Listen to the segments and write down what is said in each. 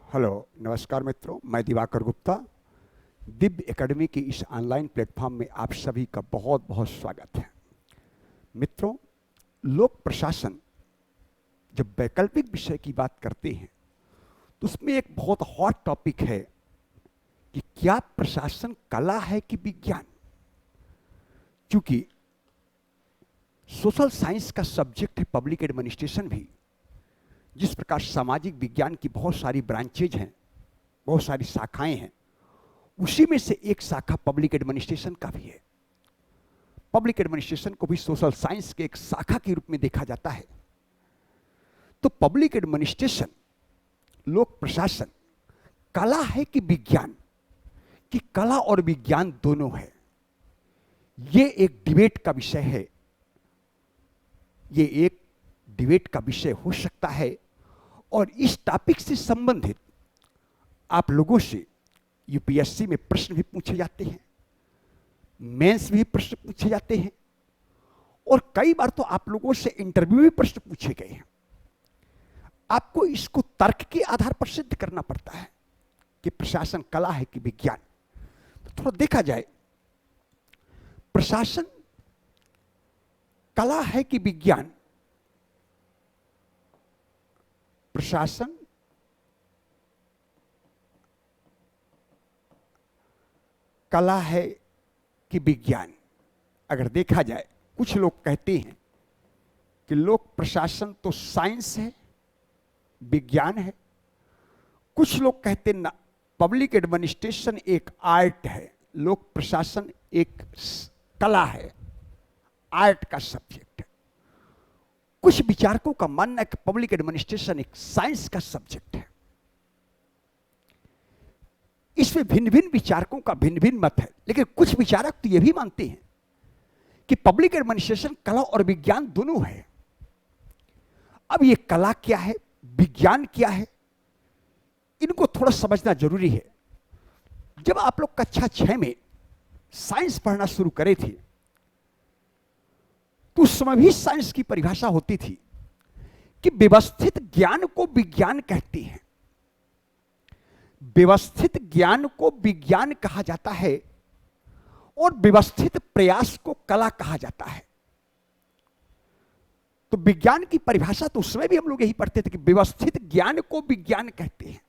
Hello, नमस्कार मित्रों। मैं दिवाकर गुप्ता। दिव्य एकेडमी की इस ऑनलाइन प्लेटफॉर्म में आप सभी का बहुत बहुत स्वागत है। मित्रों, लोक प्रशासन जब वैकल्पिक विषय की बात करते हैं तो उसमें एक बहुत हॉट टॉपिक है कि क्या प्रशासन कला है कि विज्ञान। क्योंकि सोशल साइंस का सब्जेक्ट है पब्लिक एडमिनिस्ट्रेशन भी, जिस प्रकार सामाजिक विज्ञान की बहुत सारी ब्रांचेज हैं, बहुत सारी शाखाएं हैं, उसी में से एक शाखा पब्लिक एडमिनिस्ट्रेशन का भी है। पब्लिक एडमिनिस्ट्रेशन को भी सोशल साइंस के एक शाखा के रूप में देखा जाता है। तो पब्लिक एडमिनिस्ट्रेशन, लोक प्रशासन कला है कि विज्ञान, कि कला और विज्ञान दोनों है, ये एक डिबेट का विषय है। ये एक डिबेट का विषय हो सकता है और इस टॉपिक से संबंधित आप लोगों से यूपीएससी में प्रश्न भी पूछे जाते हैं, मेंस भी प्रश्न पूछे जाते हैं और कई बार तो आप लोगों से इंटरव्यू में प्रश्न पूछे गए हैं। आपको इसको तर्क के आधार पर सिद्ध करना पड़ता है कि प्रशासन कला है कि विज्ञान। तो थोड़ा देखा जाए, प्रशासन कला है कि विज्ञान। प्रशासन कला है कि विज्ञान। अगर देखा जाए, कुछ लोग कहते हैं कि लोक प्रशासन तो साइंस है, विज्ञान है। कुछ लोग कहते हैं ना, पब्लिक एडमिनिस्ट्रेशन एक आर्ट है, लोक प्रशासन एक कला है, आर्ट का सब्जेक्ट है। कुछ विचारकों का मानना है कि पब्लिक एडमिनिस्ट्रेशन एक साइंस का सब्जेक्ट है। इसमें भिन्न भिन्न विचारकों का भिन्न भिन्न मत है, लेकिन कुछ विचारक तो यह भी मानते हैं कि पब्लिक एडमिनिस्ट्रेशन कला और विज्ञान दोनों है। अब ये कला क्या है, विज्ञान क्या है, इनको थोड़ा समझना जरूरी है। जब आप लोग कक्षा 6 में साइंस पढ़ना शुरू करे थे तो उस समय भी साइंस की परिभाषा होती थी कि व्यवस्थित ज्ञान को विज्ञान कहते हैं। व्यवस्थित ज्ञान को विज्ञान कहा जाता है और व्यवस्थित प्रयास को कला कहा जाता है। तो विज्ञान की परिभाषा तो उस समय भी हम लोग यही पढ़ते थे कि व्यवस्थित ज्ञान को विज्ञान कहते हैं।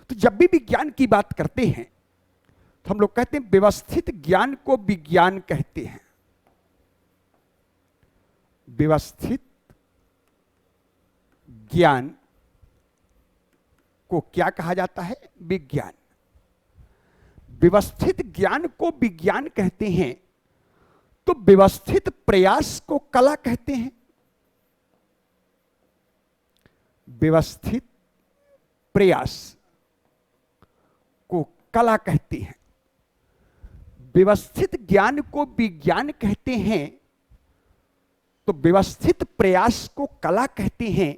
तो जब भी विज्ञान की बात करते हैं तो हम लोग कहते हैं व्यवस्थित ज्ञान को विज्ञान कहते हैं। व्यवस्थित ज्ञान को क्या कहा जाता है, विज्ञान। व्यवस्थित ज्ञान को विज्ञान कहते हैं तो व्यवस्थित प्रयास को कला कहते हैं। व्यवस्थित प्रयास को कला कहते हैं। व्यवस्थित ज्ञान को विज्ञान कहते हैं तो व्यवस्थित प्रयास को कला कहते हैं।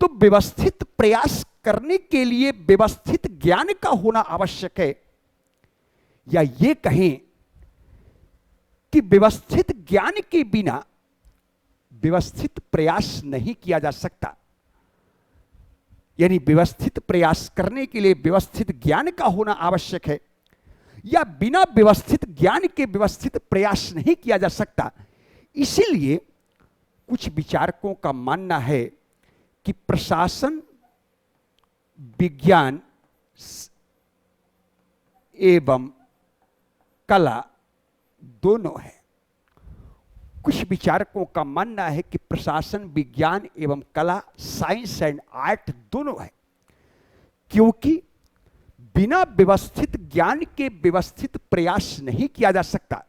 तो व्यवस्थित प्रयास करने के लिए व्यवस्थित ज्ञान का होना आवश्यक है, या ये कहें कि व्यवस्थित ज्ञान के बिना व्यवस्थित प्रयास नहीं किया जा सकता। यानी व्यवस्थित प्रयास करने के लिए व्यवस्थित ज्ञान का होना आवश्यक है, या बिना व्यवस्थित ज्ञान के व्यवस्थित प्रयास नहीं किया जा सकता। इसीलिए कुछ विचारकों का मानना है कि प्रशासन विज्ञान एवं कला दोनों है। कुछ विचारकों का मानना है कि प्रशासन विज्ञान एवं कला, साइंस एंड आर्ट दोनों है, क्योंकि बिना व्यवस्थित ज्ञान के व्यवस्थित प्रयास नहीं किया जा सकता।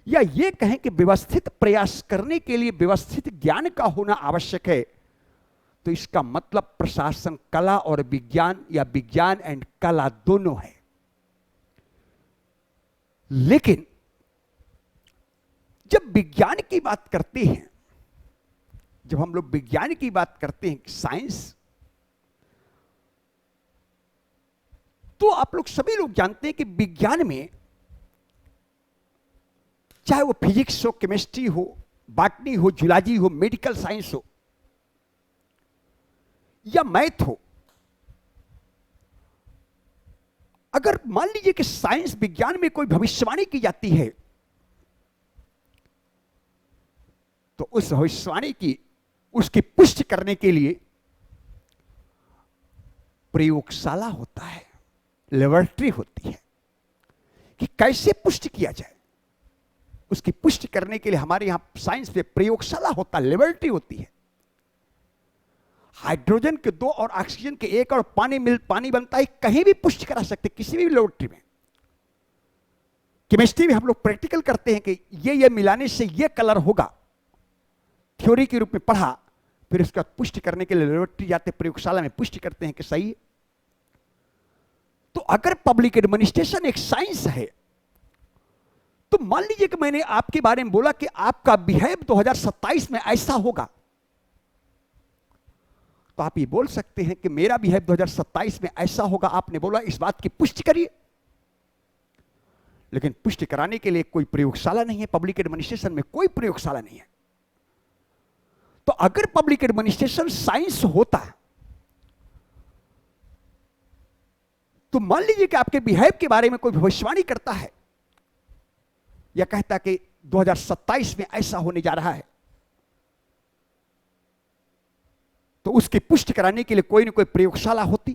या ये कहें कि व्यवस्थित प्रयास करने के लिए व्यवस्थित ज्ञान का होना आवश्यक है, तो इसका मतलब प्रशासन कला और विज्ञान या विज्ञान एंड कला दोनों है। लेकिन जब विज्ञान की बात करते हैं, जब हम लोग विज्ञान की बात करते हैं, साइंस, तो आप लोग सभी लोग जानते हैं कि विज्ञान में चाहे वो फिजिक्स हो, केमिस्ट्री हो, बॉटनी हो, जूलॉजी हो, मेडिकल साइंस हो या मैथ हो, अगर मान लीजिए कि साइंस विज्ञान में कोई भविष्यवाणी की जाती है, तो उस भविष्यवाणी की उसकी पुष्टि करने के लिए प्रयोगशाला होता है, लेबोरेटरी होती है कि कैसे पुष्टि किया जाए। उसकी पुष्टि करने के लिए हमारे यहां साइंस में प्रयोगशाला होता है, लेबोरेटरी होती है। हाइड्रोजन के 2 और ऑक्सीजन के 1 और पानी बनता है, कहीं भी पुष्टि करा सकते, किसी भी लेबोरेटरी में। केमिस्ट्री में हम लोग प्रैक्टिकल करते हैं कि ये मिलाने से ये कलर होगा, थ्योरी के रूप में पढ़ा, फिर उसके बाद पुष्टि करने के लिए लेबोरेटरी जाते, प्रयोगशाला में पुष्टि करते हैं कि सही है। तो अगर पब्लिक एडमिनिस्ट्रेशन एक साइंस है, तो मान लीजिए कि मैंने आपके बारे में बोला कि आपका बिहेव 2027 में ऐसा होगा, तो आप ये बोल सकते हैं कि मेरा बिहेव 2027 में ऐसा होगा। आपने बोला, इस बात की पुष्टि करिए। लेकिन पुष्टि कराने के लिए कोई प्रयोगशाला नहीं है, पब्लिक एडमिनिस्ट्रेशन में कोई प्रयोगशाला नहीं है। तो अगर पब्लिक एडमिनिस्ट्रेशन साइंस होता, तो मान लीजिए कि आपके बिहेव के बारे में कोई भविष्यवाणी करता है या कहता कि 2027 में ऐसा होने जा रहा है, तो उसकी पुष्टि कराने के लिए कोई न कोई प्रयोगशाला होती।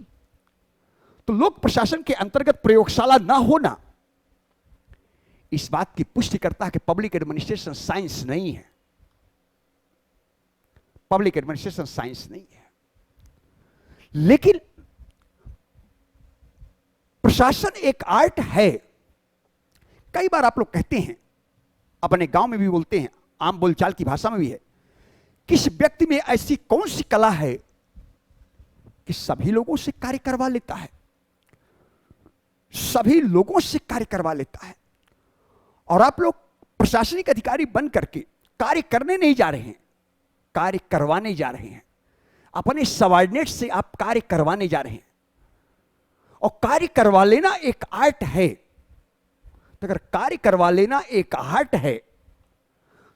तो लोक प्रशासन के अंतर्गत प्रयोगशाला ना होना इस बात की पुष्टि करता है कि पब्लिक एडमिनिस्ट्रेशन साइंस नहीं है। पब्लिक एडमिनिस्ट्रेशन साइंस नहीं है। लेकिन प्रशासन एक आर्ट है। कई बार आप लोग कहते हैं, अपने गांव में भी बोलते हैं, आम बोलचाल की भाषा में भी है, किस व्यक्ति में ऐसी कौन सी कला है कि सभी लोगों से कार्य करवा लेता है, सभी लोगों से कार्य करवा लेता है। और आप लोग प्रशासनिक अधिकारी बन करके कार्य करने नहीं जा रहे हैं, कार्य करवाने जा रहे हैं। अपने सबऑर्डिनेट से आप कार्य करवाने जा रहे हैं। और कार्य करवा लेना एक आर्ट है। तो अगर कार्य करवा लेना एक आर्ट है,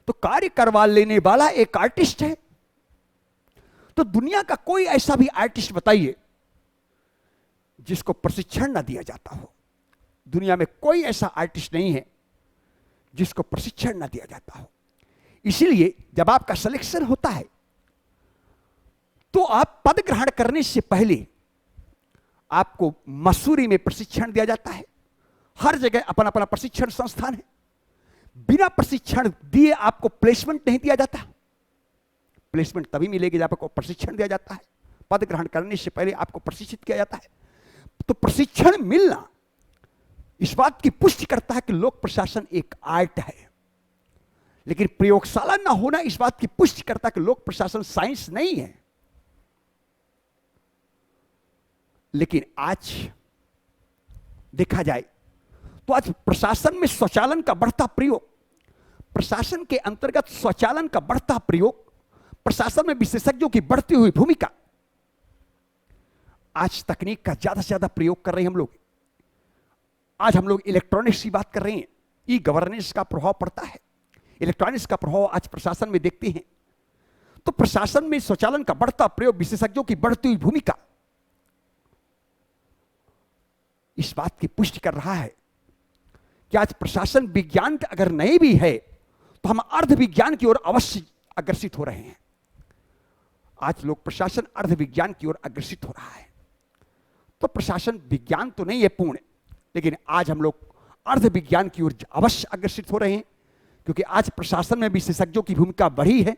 तो कार्य करवा लेने वाला एक आर्टिस्ट है। तो दुनिया का कोई ऐसा भी आर्टिस्ट बताइए जिसको प्रशिक्षण ना दिया जाता हो। दुनिया में कोई ऐसा आर्टिस्ट नहीं है जिसको प्रशिक्षण ना दिया जाता हो। इसीलिए जब आपका सिलेक्शन होता है, तो आप पद ग्रहण करने से पहले आपको मसूरी में प्रशिक्षण दिया जाता है। हर जगह अपना अपना प्रशिक्षण संस्थान है। बिना प्रशिक्षण दिए आपको प्लेसमेंट नहीं दिया जाता। प्लेसमेंट तभी मिलेगी जब आपको प्रशिक्षण दिया जाता है। पद ग्रहण करने से पहले आपको प्रशिक्षित किया जाता है। तो प्रशिक्षण मिलना इस बात की पुष्टि करता है कि लोक प्रशासन एक आर्ट है। लेकिन प्रयोगशाला ना होना इस बात की पुष्टि करता है कि लोक प्रशासन साइंस नहीं है। लेकिन आज देखा जाए तो आज प्रशासन में स्वचालन का बढ़ता प्रयोग, प्रशासन के अंतर्गत स्वचालन का बढ़ता प्रयोग, प्रशासन में विशेषज्ञों की बढ़ती हुई भूमिका, आज तकनीक का ज्यादा से ज्यादा प्रयोग कर रहे हैं हम लोग। आज हम लोग इलेक्ट्रॉनिक्स की बात कर रहे हैं। ई गवर्नेंस का प्रभाव पड़ता है। इलेक्ट्रॉनिक्स का प्रभाव आज प्रशासन में देखते हैं। तो प्रशासन में स्वचालन का बढ़ता प्रयोग, विशेषज्ञों की बढ़ती हुई भूमिका इस बात की पुष्टि कर रहा है कि आज प्रशासन विज्ञान अगर नहीं भी है तो हम अर्ध विज्ञान की ओर अवश्य अग्रसित हो रहे हैं। आज लोग प्रशासन अर्ध विज्ञान की ओर अग्रसित हो रहा है। तो प्रशासन विज्ञान तो नहीं है पूर्ण, लेकिन आज हम लोग अर्ध विज्ञान की ओर अवश्य अग्रसित हो रहे हैं। क्योंकि आज प्रशासन में विशेषज्ञों की भूमिका बढ़ी है,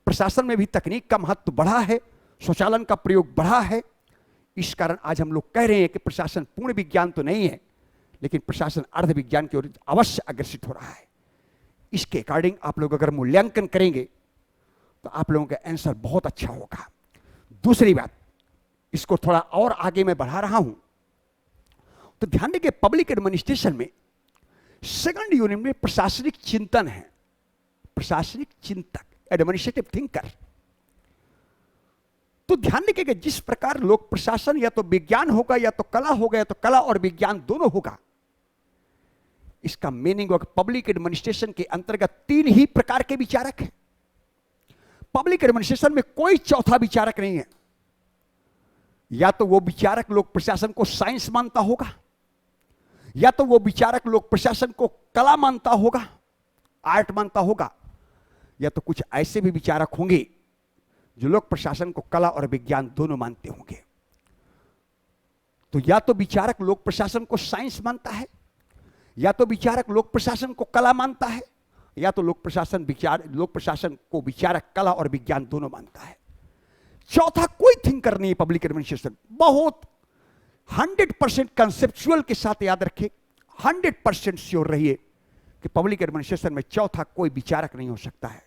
प्रशासन में भी तकनीक का महत्व बढ़ा है, स्वचालन का प्रयोग बढ़ा है। इस कारण आज हम लोग कह रहे हैं कि प्रशासन पूर्ण विज्ञान तो नहीं है, लेकिन प्रशासन अर्ध विज्ञान की ओर अवश्य अग्रसित हो रहा है। इसके अकॉर्डिंग आप लोग अगर मूल्यांकन करेंगे तो आप लोगों का आंसर बहुत अच्छा होगा। दूसरी बात, इसको थोड़ा और आगे मैं बढ़ा रहा हूं, तो ध्यान दें कि पब्लिक एडमिनिस्ट्रेशन में सेकंड यूनिट में प्रशासनिक चिंतन है। प्रशासनिक चिंतक, एडमिनिस्ट्रेटिव थिंकर। तो ध्यान रखिए कि जिस प्रकार लोक प्रशासन या तो विज्ञान होगा या तो कला होगा, या तो कला और विज्ञान दोनों होगा। इसका मीनिंग होगा पब्लिक एडमिनिस्ट्रेशन के अंतर्गत 3 ही प्रकार के विचारक हैं। पब्लिक एडमिनिस्ट्रेशन में कोई चौथा विचारक नहीं है। या तो वो विचारक लोक प्रशासन को साइंस मानता होगा, या तो वो विचारक लोक प्रशासन को कला मानता होगा, आर्ट मानता होगा, या तो कुछ ऐसे भी विचारक होंगे जो लोक प्रशासन को कला और विज्ञान दोनों मानते होंगे। तो या तो विचारक लोक प्रशासन को साइंस मानता है, या तो विचारक लोक प्रशासन को कला मानता है, या तो लोक प्रशासन को विचारक कला और विज्ञान दोनों मानता है। चौथा कोई थिंकर नहीं है पब्लिक एडमिनिस्ट्रेशन। बहुत 100% कंसेप्चुअल के साथ याद रखिए, 100% श्योर रहिए कि पब्लिक एडमिनिस्ट्रेशन में चौथा कोई विचारक नहीं हो सकता है,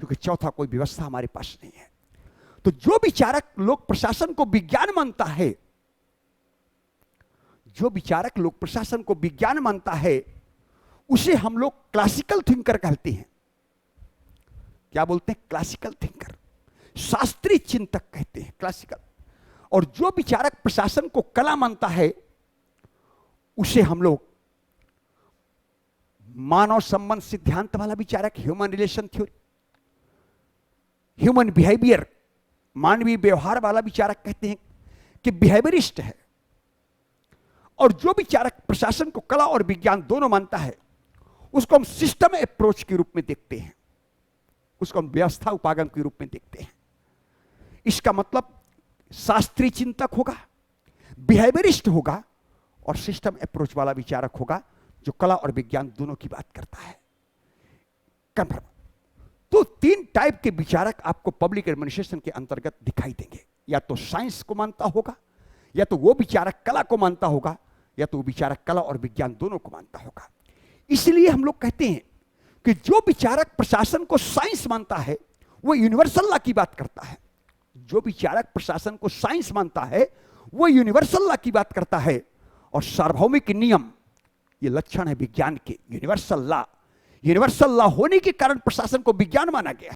क्योंकि चौथा कोई व्यवस्था हमारे पास नहीं है। तो जो विचारक लोक प्रशासन को विज्ञान मानता है, जो विचारक लोक प्रशासन को विज्ञान मानता है, उसे हम लोग क्लासिकल थिंकर कहते हैं। क्या बोलते हैं? क्लासिकल थिंकर, शास्त्रीय चिंतक कहते हैं, क्लासिकल। और जो विचारक प्रशासन को कला मानता है, उसे हम लोग मानव संबंध सिद्धांत वाला विचारक, human relation theory, human behaviour, मानवीय व्यवहार वाला विचारक कहते हैं कि बिहेवियरिस्ट है। और जो विचारक प्रशासन को कला और विज्ञान दोनों मानता है, उसको हम सिस्टम अप्रोच के रूप में देखते हैं, उसको हम व्यवस्था उपागम के रूप में देखते हैं। इसका मतलब शास्त्रीय चिंतक होगा, बिहेवियरिस्ट होगा और सिस्टम अप्रोच वाला विचारक होगा जो कला और विज्ञान दोनों की बात करता है। कंफर्म। तो 3 टाइप के विचारक आपको पब्लिक एडमिनिस्ट्रेशन के अंतर्गत दिखाई देंगे। या तो साइंस को मानता होगा, या तो वो विचारक कला को मानता होगा, या तो वो विचारक कला और विज्ञान दोनों को मानता होगा। इसलिए हम लोग कहते हैं कि जो विचारक प्रशासन को साइंस मानता है, वो यूनिवर्सल लॉ की बात करता है। जो विचारक प्रशासन को साइंस मानता है, वो यूनिवर्सल लॉ की बात करता है। और सार्वभौमिक नियम, ये लक्षण है विज्ञान के, यूनिवर्सल लॉ। यूनिवर्सल लॉ होने के कारण प्रशासन को विज्ञान माना गया।